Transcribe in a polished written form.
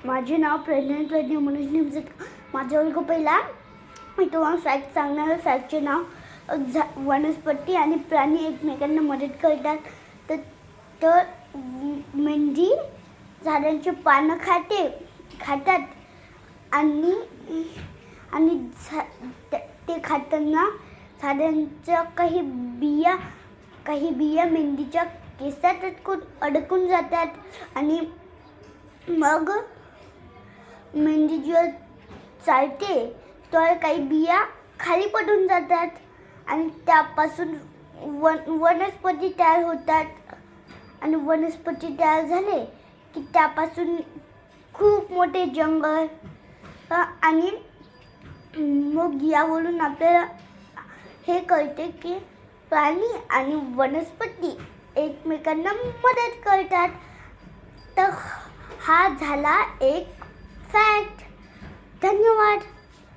माझे नाव प्रज्ञा मनोज निमजत. माझ्या वर्ग पहिला मी तुम्हाला फॅक्ट सांगणार. फॅक्टचे नाव वनस्पती आणि प्राणी एकमेकांना मदत करतात. तर मेंढी झाडांची पानं खातात आणि ते खाताना झाडांच्या काही बिया मेंढीच्या केसात अडकून जातात आणि मग मेंढी जेव्हा चालते तर काही बिया खाली पडून जातात आणि त्यापासून वनस्पती तयार होतात. आणि वनस्पती तयार झाले की त्यापासून खूप मोठे जंगल आणि मग यावरून आपल्याला हे कळते की प्राणी आणि वनस्पती एकमेकांना मदत करतात. तर हा झाला एक फॅक्ट.